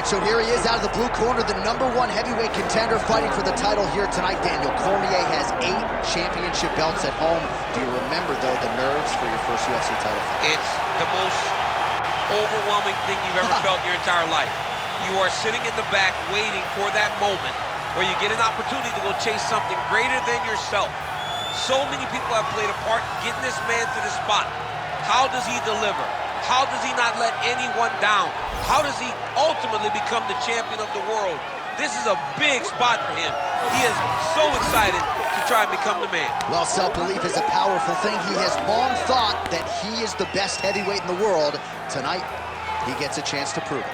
right, so here he is out of the blue corner, the #1 heavyweight contender fighting for the title here tonight. Daniel Cormier has 8 championship belts at home. Do you remember, though, the nerves for your first UFC title fight? It's the most overwhelming thing you've ever felt in your entire life. You are sitting in the back waiting for that moment where you get an opportunity to go chase something greater than yourself. So many people have played a part in getting this man to the spot. How does he deliver? How does he not let anyone down? How does he ultimately become the champion of the world? This is a big spot for him. He is so excited to try and become the man. Well, self-belief is a powerful thing. He has long thought that he is the best heavyweight in the world. Tonight, he gets a chance to prove it.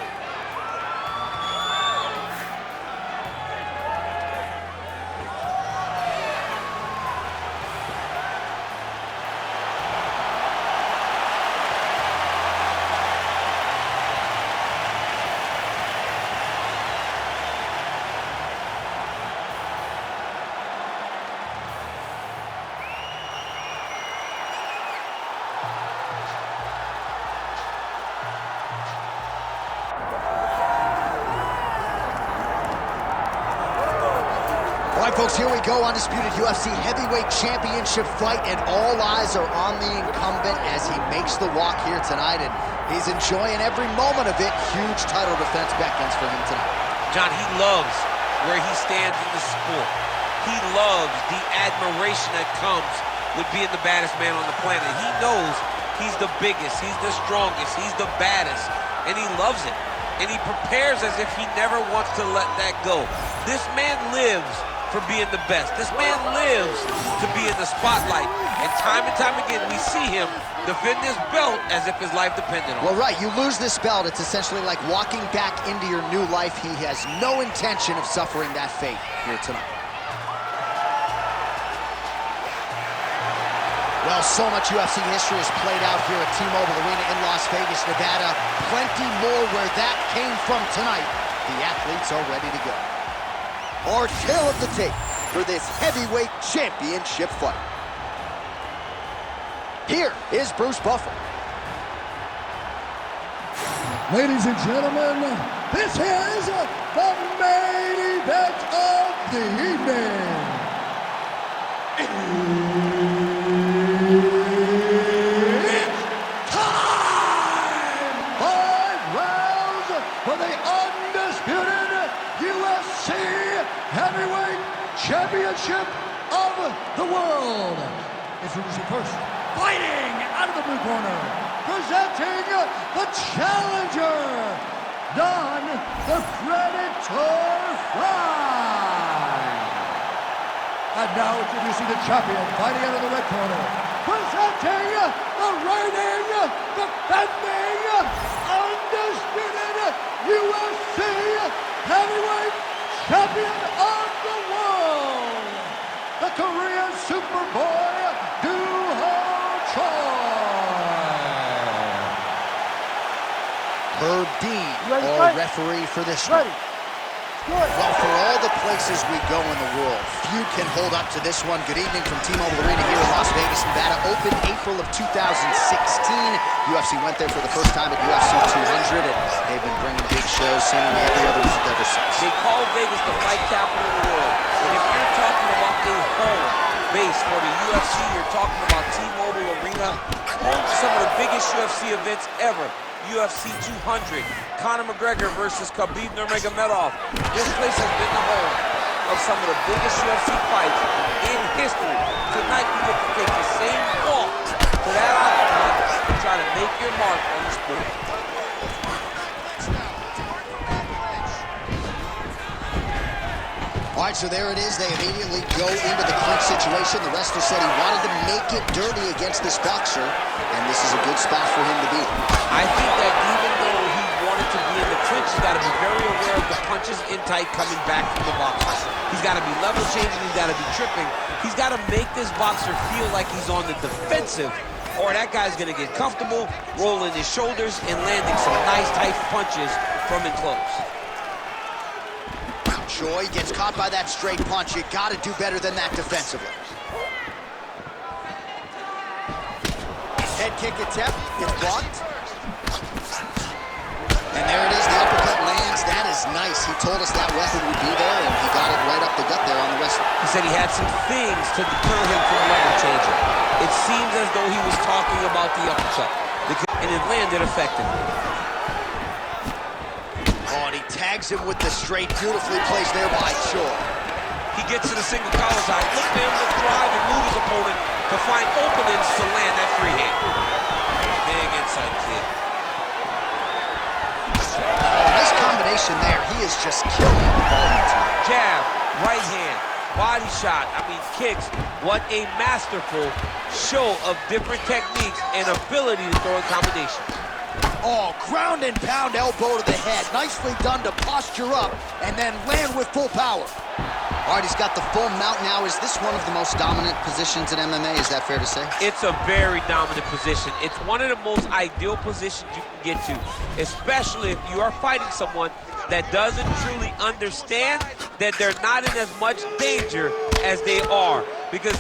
All right, folks, here we go. Undisputed UFC heavyweight championship fight, and all eyes are on the incumbent as he makes the walk here tonight, and he's enjoying every moment of it. Huge title defense beckons for him tonight. John, he loves where he stands in the sport. He loves the admiration that comes with being the baddest man on the planet. He knows he's the biggest, he's the strongest, he's the baddest, and he loves it. And he prepares as if he never wants to let that go. This man lives for being the best. This man lives to be in the spotlight. And time again, we see him defend this belt as if his life depended on it. Well, right, you lose this belt, it's essentially like walking back into your new life. He has no intention of suffering that fate here tonight. Well, so much UFC history has played out here at T-Mobile Arena in Las Vegas, Nevada. Plenty more where that came from tonight. The athletes are ready to go. Our tale of the tape for this heavyweight championship fight. Here is Bruce Buffer. Ladies and gentlemen, this is the main event of the evening. It's time! 5 rounds for the undisputed UFC Heavyweight Championship of the world. Introducing first, fighting out of the blue corner, presenting the challenger, Don the Predator Fry. And now introducing the champion, fighting out of the red corner, presenting the reigning, defending, undisputed UFC Heavyweight Champion of the world, the Korean Superboy, Herb Dean, our referee for this one. Well, for all the places we go in the world, few can hold up to this one. Good evening from T-Mobile Arena here in Las Vegas, Nevada. Opened April of 2016. UFC went there for the first time at UFC 200, and they've been bringing big shows seemingly every other week ever since. They call Vegas the fight capital of the world. And if you're talking about a home base for the UFC, you're talking about T-Mobile Arena, home to some of the biggest UFC events ever. UFC 200, Conor McGregor versus Khabib Nurmagomedov. This place has been the home of some of the biggest UFC fights in history. Tonight you get to take the same walk to that octagon and try to make your mark on the sport. All right, so there it is. They immediately go into the clinch situation. The wrestler said he wanted to make it dirty against this boxer, and this is a good spot for him to be. I think that even though he wanted to be in the clinch, he's got to be very aware of the punches in tight coming back from the boxer. He's got to be level changing, he's got to be tripping. He's got to make this boxer feel like he's on the defensive, or that guy's going to get comfortable, rolling his shoulders, and landing some nice tight punches from in close. Choi gets caught by that straight punch. You got to do better than that defensively. Head kick attempt gets blocked. And there it is, the uppercut lands. That is was nice. He told us that weapon would be there, and he got it right up the gut there on the wrestler. He said he had some things to deter him from level changing. It seems as though he was talking about the uppercut, and it landed effectively. Oh, and he tags him with the straight, beautifully placed there by Chore. He gets to the single collar side. Look for him to thrive and move his opponent to find openings to land that free hand. Big inside kick. Nice combination there. He is just killing the volume tonight. Jab, right hand, body shot. I mean, kicks. What a masterful show of different techniques and ability to throw in combinations. Oh, ground and pound elbow to the head. Nicely done to posture up and then land with full power. All right, he's got the full mount now. Is this one of the most dominant positions in MMA? Is that fair to say? It's a very dominant position. It's one of the most ideal positions you can get to, especially if you are fighting someone that doesn't truly understand that they're not in as much danger as they are, because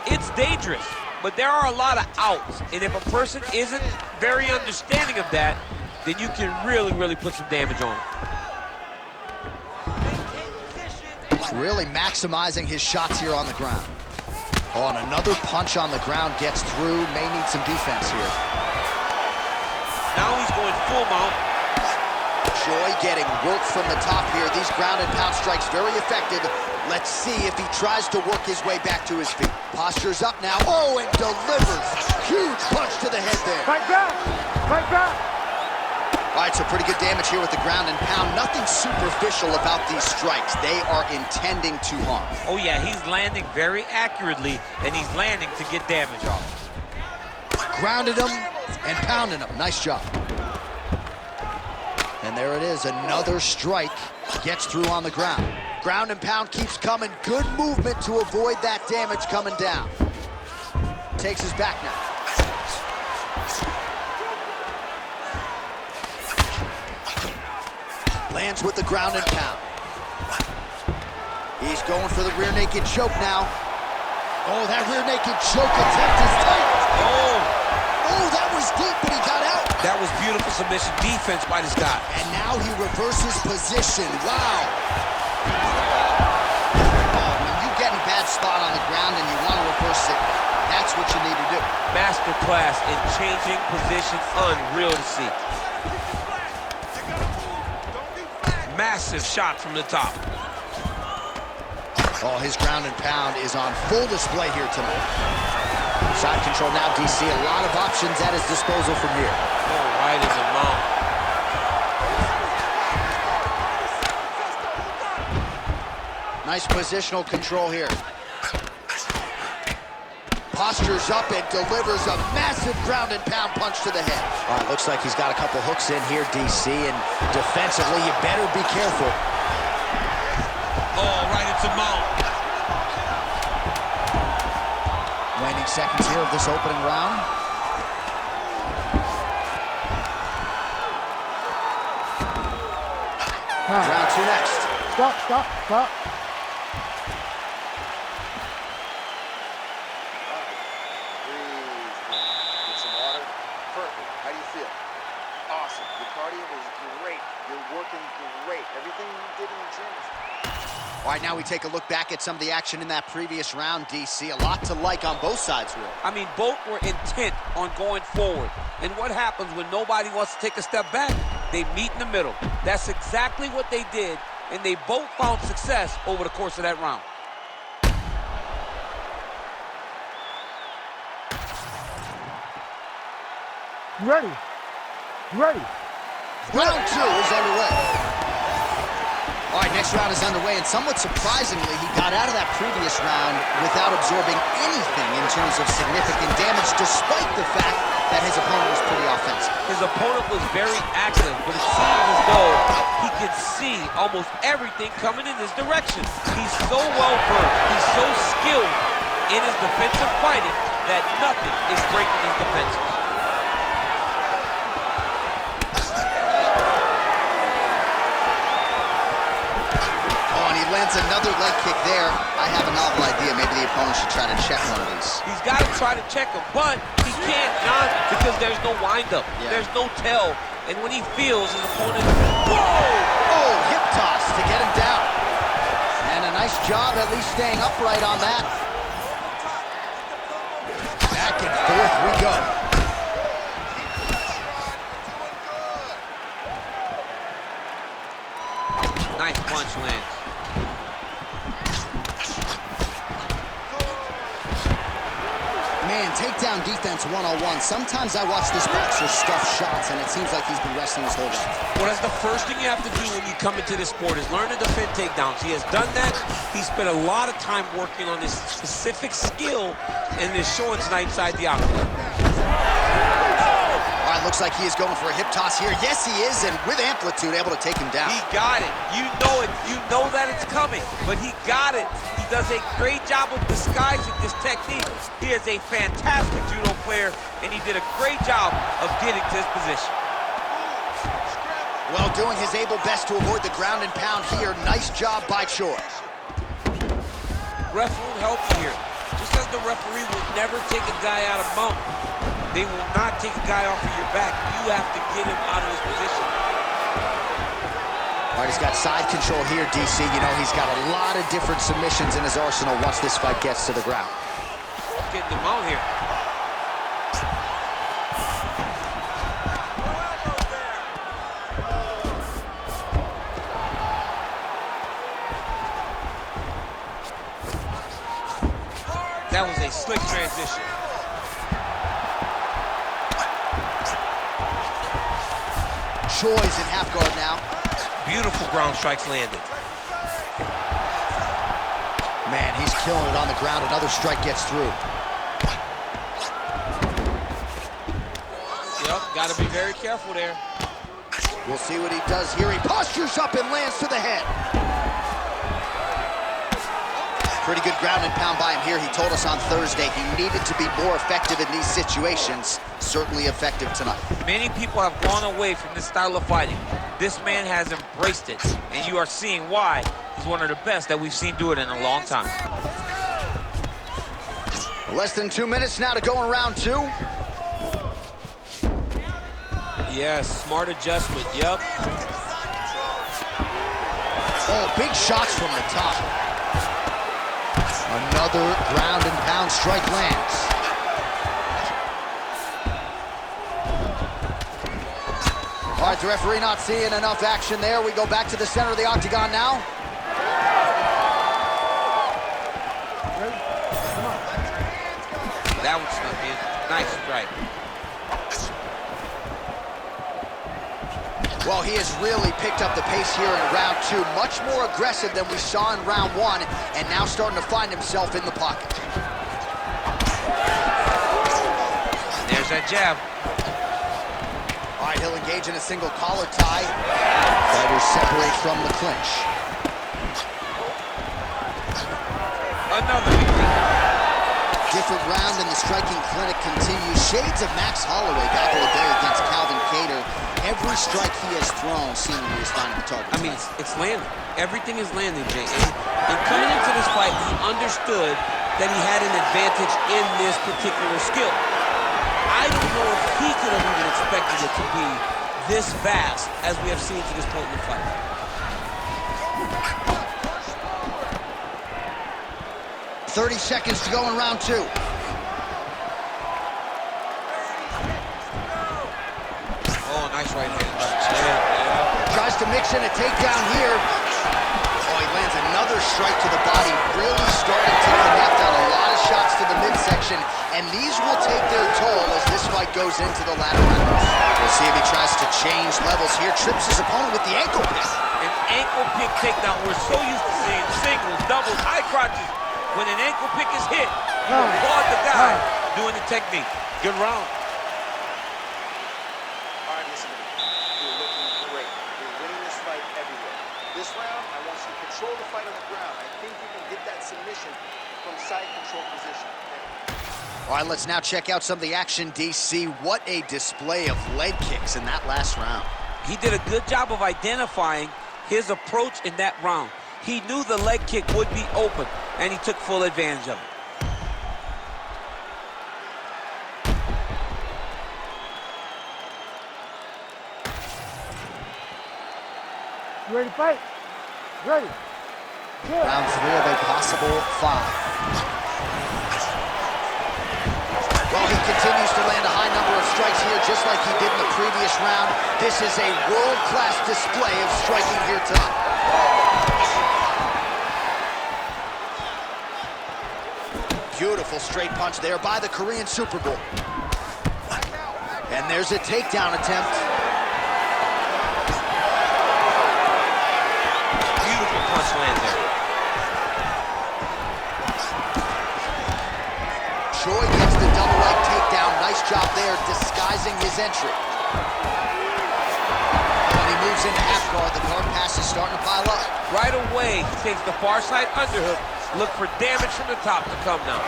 it's dangerous, but there are a lot of outs, and if a person isn't very understanding of that, then you can really put some damage on them. Really maximizing his shots here on the ground. Oh, and another punch on the ground gets through. May need some defense here. Now he's going full mount. Joy getting work from the top here. These ground and pound strikes very effective. Let's see if he tries to work his way back to his feet. Posture's up now. Oh, and delivers. Huge punch to the head there. Fight back! Fight back! All right, so pretty good damage here with the ground and pound. Nothing superficial about these strikes. They are intending to harm. Oh yeah, he's landing very accurately, and he's landing to get damage off. Grounded him and pounded him. Nice job. And there it is, another strike gets through on the ground. Ground and pound keeps coming. Good movement to avoid that damage coming down. Takes his back now. Lands with the ground and pound. He's going for the rear naked choke now. Oh, that rear naked choke attempt is tight. Oh, that was deep, but he got out. That was beautiful submission defense by this guy. And now he reverses position. Wow. Oh, when you get in a bad spot on the ground and you want to reverse it, that's what you need to do. Masterclass in changing positions, unreal to see. Massive shot from the top. Oh, his ground and pound is on full display here tonight. Side control now, DC. A lot of options at his disposal from here. Oh, right in the mount. Nice positional control here. Postures up and delivers a massive ground and pound punch to the head. All right, looks like he's got a couple hooks in here, DC, and defensively, you better be careful. Oh, right into mount. Waning seconds here of this opening round. Round two next. Stop. All right, now we take a look back at some of the action in that previous round, DC. A lot to like on both sides, really. I mean, both were intent on going forward. And what happens when nobody wants to take a step back? They meet in the middle. That's exactly what they did, and they both found success over the course of that round. Ready. Round two is underway. All right, next round is underway, and somewhat surprisingly, he got out of that previous round without absorbing anything in terms of significant damage, despite the fact that his opponent was pretty offensive. His opponent was very active, but it seems as though he could see almost everything coming in his direction. He's so well versed, he's so skilled in his defensive fighting that nothing is breaking his defenses. Lands another leg kick there. I have a novel idea. Maybe the opponent should try to check one of these. He's got to try to check him, but he can't, John, because there's no windup. Yeah. There's no tell. And when he feels his opponent, whoa! Oh, hip job at least staying upright on that. Back and forth we go. Nice punch lands. Man, takedown defense one-on-one. Sometimes I watch this boxer stuff shots, and it seems like he's been wrestling his whole life. Well, that's the first thing you have to do when you come into this sport is learn to defend takedowns. He has done that. He spent a lot of time working on this specific skill, and is showing tonight inside the octagon. All right, looks like he is going for a hip toss here. Yes, he is, and with amplitude, able to take him down. He got it. You know it. You know that it's coming, but he got it. He does a great job of disguising this technique. He is a fantastic judo player, and he did a great job of getting to his position. Well, doing his able best to avoid the ground and pound here. Nice job by Choi. Ref won't help you here. Just as the referee will never take a guy out of mount, they will not take a guy off of your back. You have to get him out of his position. All right, he's got side control here, DC. You know, he's got a lot of different submissions in his arsenal once this fight gets to the ground. Getting him out here. That was a slick transition. Choi's in half guard now. Beautiful ground strikes landed. Man, he's killing it on the ground. Another strike gets through. Yep, got to be very careful there. We'll see what he does here. He postures up and lands to the head. Pretty good ground and pound by him here. He told us on Thursday he needed to be more effective in these situations. Certainly effective tonight. Many people have gone away from this style of fighting. This man has embraced it, and you are seeing why he's one of the best that we've seen do it in a long time. Less than 2 minutes now to go in round two. Yes, smart adjustment, yep. Oh, big shots from the top. Another ground and pound strike lands. All right, the referee not seeing enough action there. We go back to the center of the octagon now. That one snuck in. Nice strike. Well, he has really picked up the pace here in round two. Much more aggressive than we saw in round one, and now starting to find himself in the pocket. There's that jab. All right, he'll engage in a single collar tie. Fighters separate from the clinch. Another victory. Different round and the striking clinic continues. Shades of Max Holloway back in the day against Calvin Kattar. Every strike he has thrown seemingly is finding the target. I mean, it's landing. Everything is landing, Jay. And coming into this fight, he understood that he had an advantage in this particular skill. I don't know if he could have even expected it to be this fast as we have seen to this point in the fight. 30 seconds to go in round two. Oh, nice right hand. Yeah. Tries to mix in a takedown here. Oh, he lands another strike to the body. Really starting to connect on a lot of shots to the midsection. And these will take their toll as this fight goes into the latter rounds. We'll see if he tries to change levels here. Trips his opponent with the ankle pick. An ankle pick takedown. We're so used to seeing singles, doubles, high crotches. When an ankle pick is hit, you applaud the guy doing the technique. Good round. All right, listen to me. You're looking great. You're winning this fight everywhere. This round, I want you to control the fight on the ground. I think you can get that submission from side control position. All right, let's now check out some of the action, DC. What a display of leg kicks in that last round. He did a good job of identifying his approach in that round. He knew the leg kick would be open, and he took full advantage of it. You ready to fight? Ready. Round 3 of a possible 5. Well, he continues to land a high number of strikes here, just like he did in the previous round. This is a world-class display of striking here tonight. Beautiful straight punch there by the Korean Super Bowl. And there's a takedown attempt. Beautiful punch land there. Choi gets the double leg takedown. Nice job there, disguising his entry. When he moves into half guard, the guard pass is starting to pile up. Right away, he takes the far side underhook. Look for damage from the top to come now.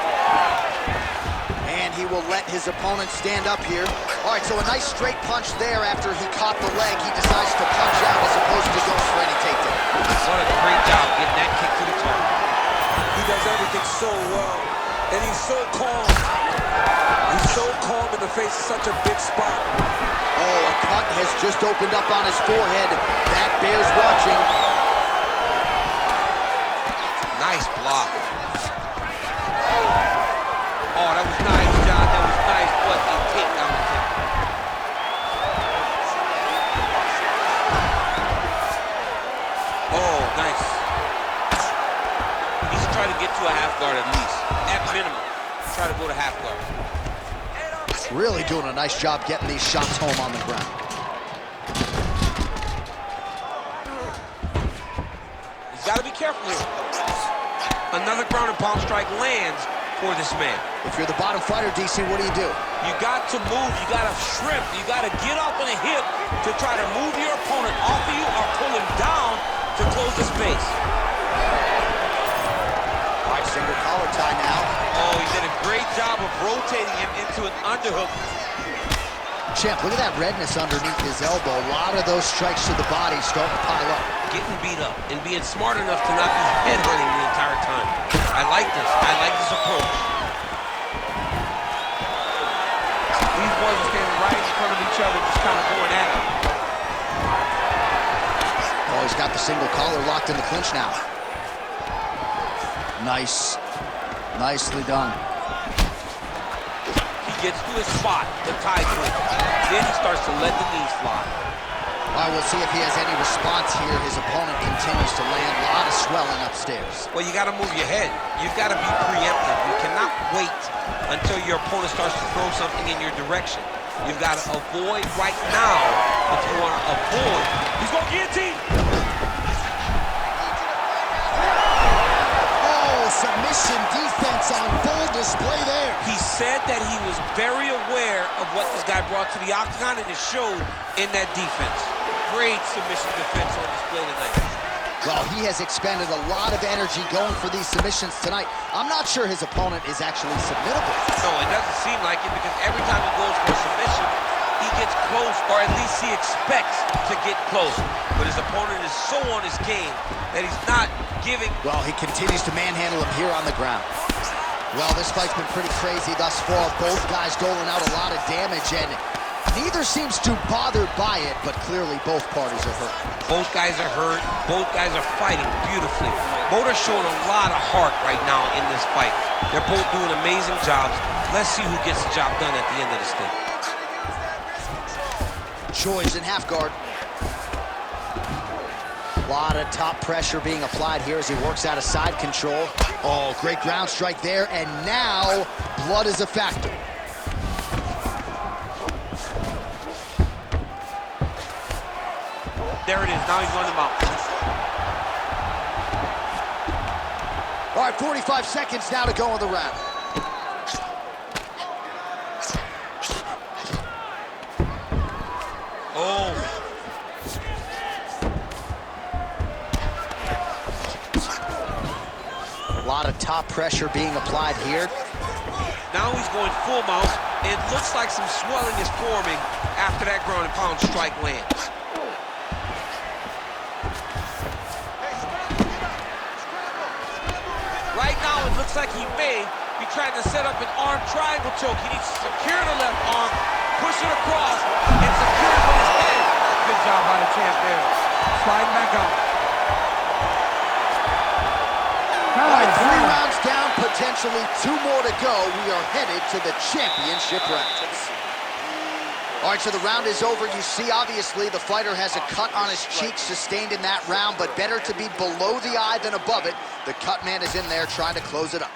And he will let his opponent stand up here. All right, so a nice straight punch there after he caught the leg. He decides to punch out as opposed to going for any takedown. What a great job getting that kick to the target. He does everything so well. And he's so calm. He's so calm in the face of such a big spot. Oh, a cut has just opened up on his forehead. That bears watching. Nice block. Oh, that was nice, John. That was nice, but a takedown attempt. Oh, nice. He's trying to get to a half guard at least. At minimum, try to go to half guard. Really doing a nice job getting these shots home on the ground. He's got to be careful here. Another ground and pound strike lands for this man. If you're the bottom fighter, DC, what do? You got to move, you got to shrimp, you got to get off on a hip to try to move your opponent off of you or pull him down to close the space. All right, single collar tie now. Oh, he did a great job of rotating him into an underhook. Champ, look at that redness underneath his elbow. A lot of those strikes to the body starting to pile up. Getting beat up and being smart enough to not be headhunting the entire time. I like this. I like this approach. These boys are standing right in front of each other, just kind of going at it. Oh, he's got the single collar locked in the clinch now. Nice. Nicely done. He gets to his spot, the tie clinch. Then he starts to let the knees fly. All right, we'll see if he has any response here. His opponent continues to land a lot of swelling upstairs. Well, you got to move your head. You've got to be preemptive. You cannot wait until your opponent starts to throw something in your direction. You've got to avoid right now if you want to avoid. He's going to guillotine. Oh, submission defense on full display there. He said that he was very aware of what this guy brought to the octagon, and it showed in that defense. Great submission defense on display tonight. Well, he has expended a lot of energy going for these submissions tonight. I'm not sure his opponent is actually submittable. No, it doesn't seem like it, because every time he goes for a submission, he gets close, or at least he expects to get close. But his opponent is so on his game that he's not giving. Well, he continues to manhandle him here on the ground. Well, this fight's been pretty crazy thus far. Both guys doling out a lot of damage, and neither seems too bothered by it, but clearly both parties are hurt. Both guys are hurt. Both guys are fighting beautifully. Both are showing a lot of heart right now in this fight. They're both doing amazing jobs. Let's see who gets the job done at the end of this thing. Choi's in half guard. A lot of top pressure being applied here as he works out of side control. Oh, great ground strike there, and now blood is a factor. There it is. Now he's on the mount. All right, 45 seconds now to go in the round. Oh. A lot of top pressure being applied here. Now he's going full mount. It looks like some swelling is forming after that ground and pound strike lands. Right now, it looks like he may be trying to set up an arm triangle choke. He needs to secure the left arm, push it across, and secure it with his head. Good job by the champ there. Sliding back out. potentially 2 more to go. We are headed to the championship round. All right, so the round is over. You see, obviously, the fighter has a cut on his cheek sustained in that round, but better to be below the eye than above it. The cut man is in there trying to close it up.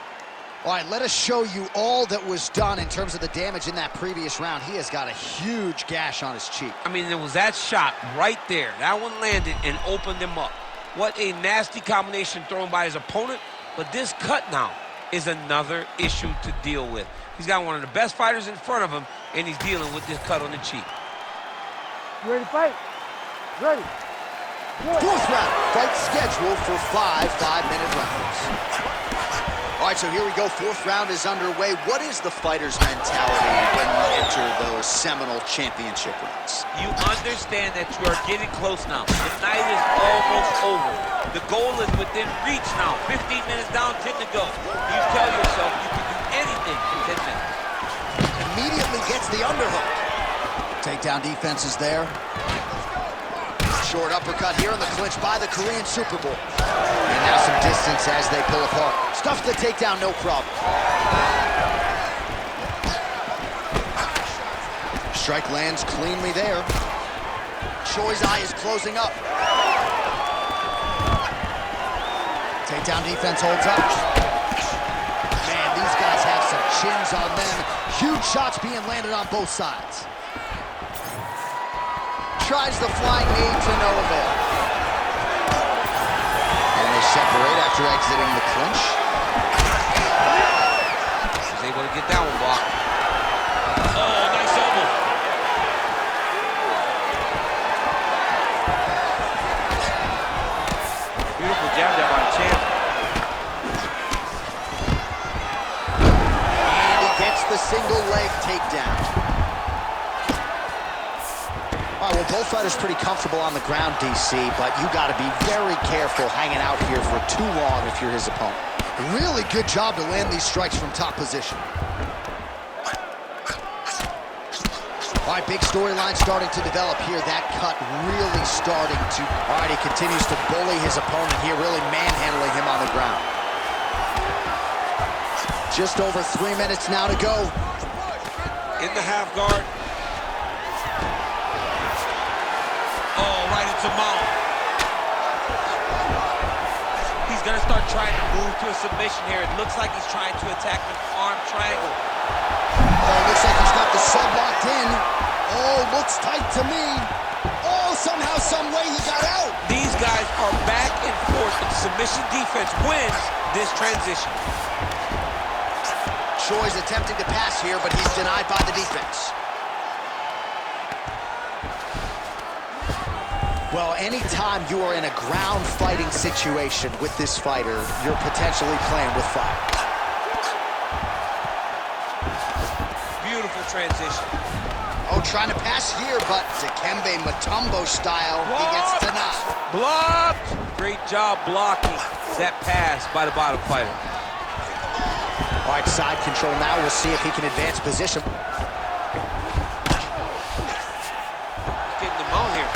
All right, let us show you all that was done in terms of the damage in that previous round. He has got a huge gash on his cheek. I mean, there was that shot right there. That one landed and opened him up. What a nasty combination thrown by his opponent. But this cut now is another issue to deal with. He's got one of the best fighters in front of him, and he's dealing with this cut on the cheek. You ready to fight? Ready. Good. 4th round, fight scheduled for 5 5-minute rounds. All right, so here we go. 4th round is underway. What is the fighter's mentality when you enter those seminal championship rounds? You understand that you are getting close now. The night is almost over. The goal is within reach now. 15 minutes down, 10 to go. You tell yourself you can do anything in 10 minutes. Immediately gets the underhook. Takedown defense is there. Short uppercut here in the clinch by the Korean Super Bowl. And now some distance as they pull apart. Stuffs the takedown, no problem. Strike lands cleanly there. Choi's eye is closing up. Takedown defense holds up. Man, these guys have some chins on them. Huge shots being landed on both sides. Tries the flying knee to no avail. And they separate after exiting the clinch. He's able to get that one blocked. Oh, nice elbow. Beautiful jab there by the champ. And he gets the single leg takedown. All right, well, both fighters pretty comfortable on the ground, DC, but you got to be very careful hanging out here for too long if you're his opponent. Really good job to land these strikes from top position. All right, big storyline starting to develop here. That cut really starting to... All right, he continues to bully his opponent here, really manhandling him on the ground. Just over 3 minutes now to go. In the half guard. Right into mount. He's gonna start trying to move to a submission here. It looks like he's trying to attack an arm triangle. Oh, looks like he's got the sub locked in. Oh, looks tight to me. Oh, somehow, some way he got out. These guys are back and forth, and submission defense wins this transition. Choi's attempting to pass here, but he's denied by the defense. Well, anytime you are in a ground fighting situation with this fighter, you're potentially playing with fire. Beautiful transition. Oh, trying to pass here, but Dikembe Mutombo style, he gets denied. Blocked! Great job blocking that pass by the bottom fighter. All right, side control now. We'll see if he can advance position. Getting them out here.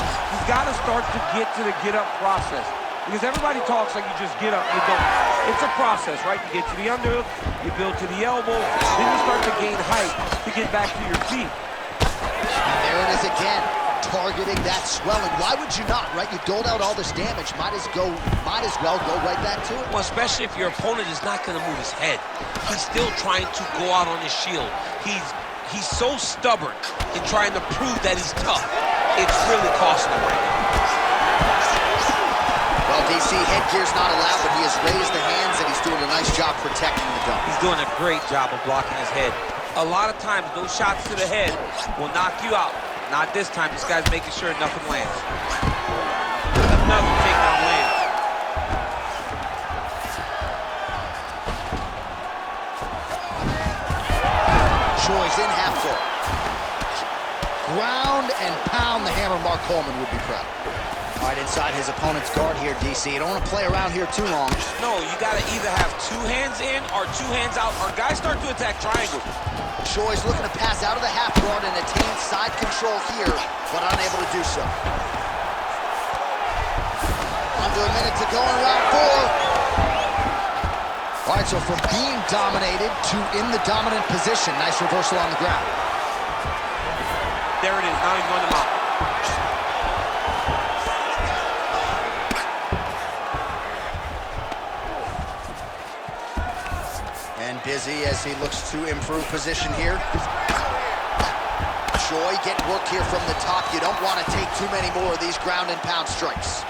Got to start to get to the get-up process. Because everybody talks like you just get up, you don't. It's a process, right? You get to the underhook, you build to the elbow, then you start to gain height to get back to your feet. And there it is again, targeting that swelling. Why would you not, right? You doled out all this damage, might as well go right back to it. Well, especially if your opponent is not going to move his head. He's still trying to go out on his shield. He's so stubborn in trying to prove that he's tough. It's really costing him right now. Well, DC, headgear's not allowed, but he has raised the hands, and he's doing a nice job protecting the dome. He's doing a great job of blocking his head. A lot of times, those shots to the head will knock you out. Not this time. This guy's making sure nothing lands. Another takedown lands. Choi's in half guard. Ground and pound the hammer. Mark Coleman would be proud. All right, inside his opponent's guard here, DC. You don't want to play around here too long. No, you got to either have 2 hands in or 2 hands out, or guys start to attack triangles. Choi's looking to pass out of the half guard and attain side control here, but unable to do so. Under a minute to go in round 4. All right, so from being dominated to in the dominant position. Nice reversal on the ground. There it is. Now he's going to mount. And busy as he looks to improve position here. Choi getting work here from the top. You don't want to take too many more of these ground and pound strikes.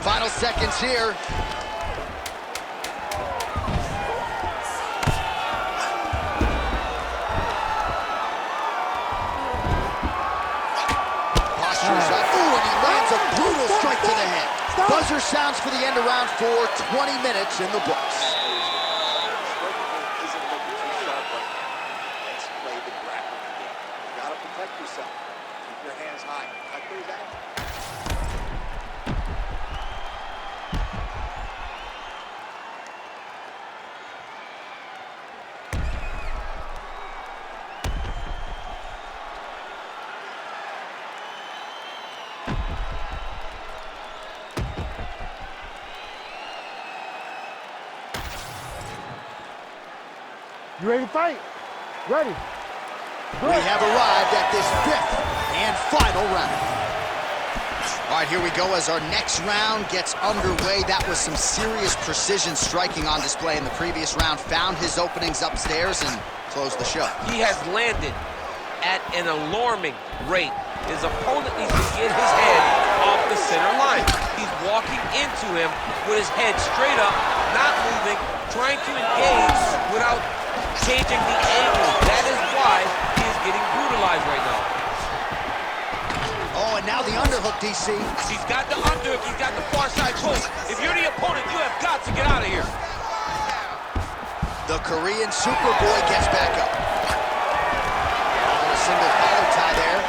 Final seconds here. Posture's up. Ooh, and he lands a brutal strike to the head. Buzzer sounds for the end of round 4. 20 minutes in the books. Let's play the grappling game. You gotta protect yourself. Keep your hands high. Cut those angles. You ready to fight? Ready. We have arrived at this 5th and final round. All right, here we go as our next round gets underway. That was some serious precision striking on display in the previous round. Found his openings upstairs and closed the show. He has landed at an alarming rate. His opponent needs to get his head off the center line. He's walking into him with his head straight up, not moving, trying to engage without changing the angle. That is why he is getting brutalized right now. Oh, and now the underhook, DC. He's got the underhook, he's got the far side hook. If you're the opponent, you have got to get out of here. The Korean Superboy gets back up. A single collar tie there.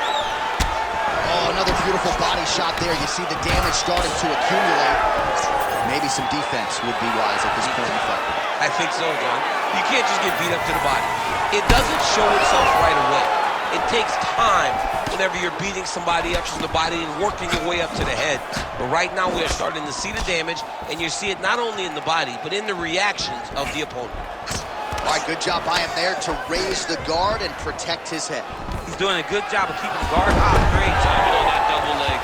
Oh, another beautiful body shot there. You see the damage starting to accumulate. Maybe some defense would be wise at this point in the fight. I think so, John. You can't just get beat up to the body. It doesn't show itself right away. It takes time whenever you're beating somebody up from the body and working your way up to the head. But right now we are starting to see the damage, and you see it not only in the body, but in the reactions of the opponent. All right, good job by him there to raise the guard and protect his head. He's doing a good job of keeping the guard high. Great timing on that double leg.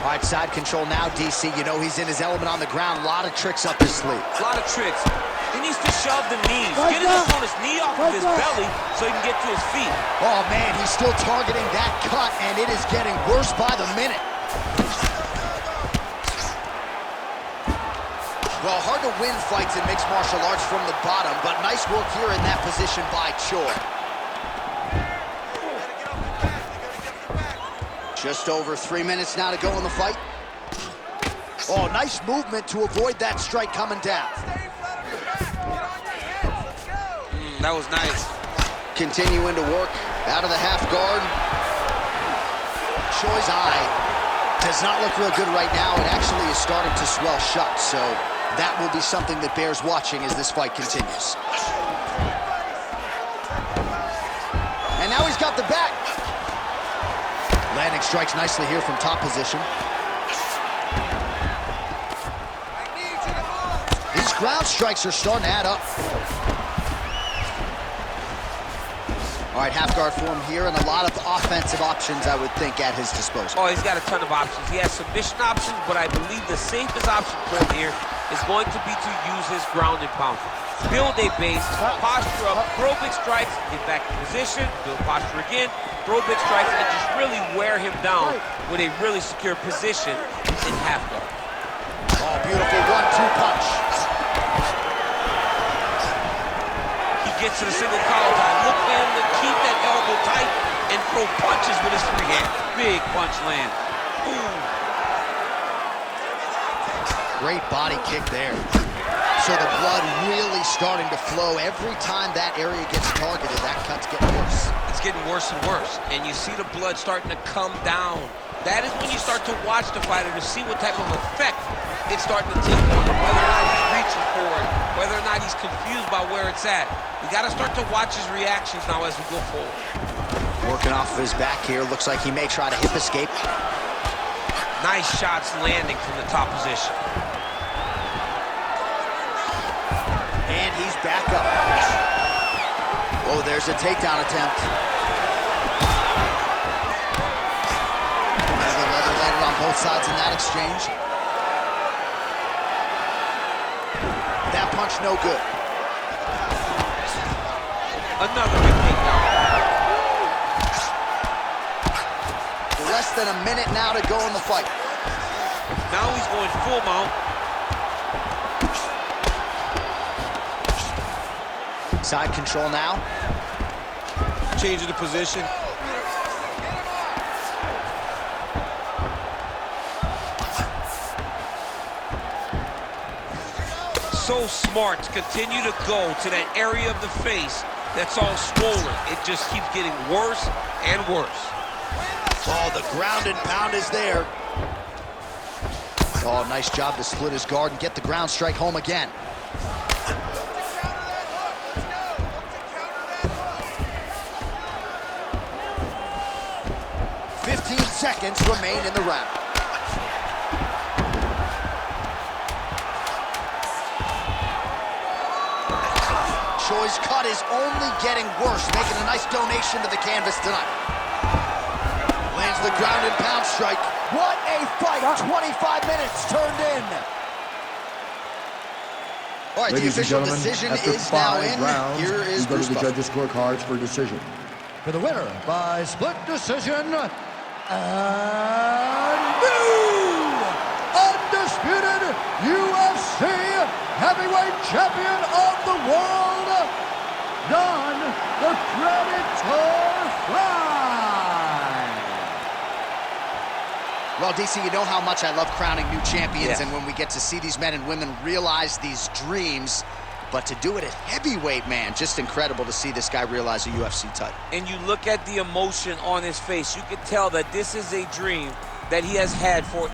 All right, side control now, DC. You know he's in his element on the ground. A lot of tricks up his sleeve. A lot of tricks. He needs to shove the knees. Get his opponent's knee off of his belly so he can get to his feet. Oh, man, he's still targeting that cut, and it is getting worse by the minute. Well, hard to win fights in mixed martial arts from the bottom, but nice work here in that position by Choi. Just over 3 minutes now to go in the fight. Oh, nice movement to avoid that strike coming down. That was nice. Continuing to work out of the half guard. Choi's eye does not look real good right now. It actually is starting to swell shut, so that will be something that bears watching as this fight continues. And now he's got the back. Landing strikes nicely here from top position. These ground strikes are starting to add up. All right, half guard form here, and a lot of offensive options, I would think, at his disposal. Oh, he's got a ton of options. He has submission options, but I believe the safest option for him here is going to be to use his ground and pound. Build a base, posture up, throw big strikes, get back in position, build posture again, throw big strikes, and just really wear him down with a really secure position in half guard. Oh, beautiful 1-2 punch. He gets to the single collar tie. Look for him to keep that elbow tight and throw punches with his free hand. Big punch land. Ooh. Great body kick there. So the blood really starting to flow. Every time that area gets targeted, that cut's getting worse. It's getting worse and worse. And you see the blood starting to come down. That is when you start to watch the fighter to see what type of effect it's starting to take on him. Whether or not he's reaching for it, whether or not he's confused by where it's at. We got to start to watch his reactions now as we go forward. Working off of his back here. Looks like he may try to hip escape. Nice shots landing from the top position. And he's back up. Oh, there's a takedown attempt. Another leather landed on both sides in that exchange. That punch no good. Another big takedown. Less than a minute now to go in the fight. Now he's going full mount. Side control now. Changing the position. So smart to continue to go to that area of the face that's all swollen. It just keeps getting worse and worse. Oh, the ground and pound is there. Oh, nice job to split his guard and get the ground strike home again. Seconds remain in the round. Choi's cut is only getting worse, making a nice donation to the canvas tonight. Lands the ground and pound strike. What a fight! 25 minutes turned in. All right, Ladies the official and gentlemen, decision after is now 5 in. rounds, Here is we go Bruce to the Buffer. judges' scorecards for decision. For the winner by split decision, and new undisputed UFC heavyweight champion of the world, Don the Predator Fry. Well, DC, you know how much I love crowning new champions, Yeah. and when we get to see these men and women realize these dreams, but to do it at heavyweight, man, just incredible to see this guy realize a UFC title. And you look at the emotion on his face, you can tell that this is a dream that he has had for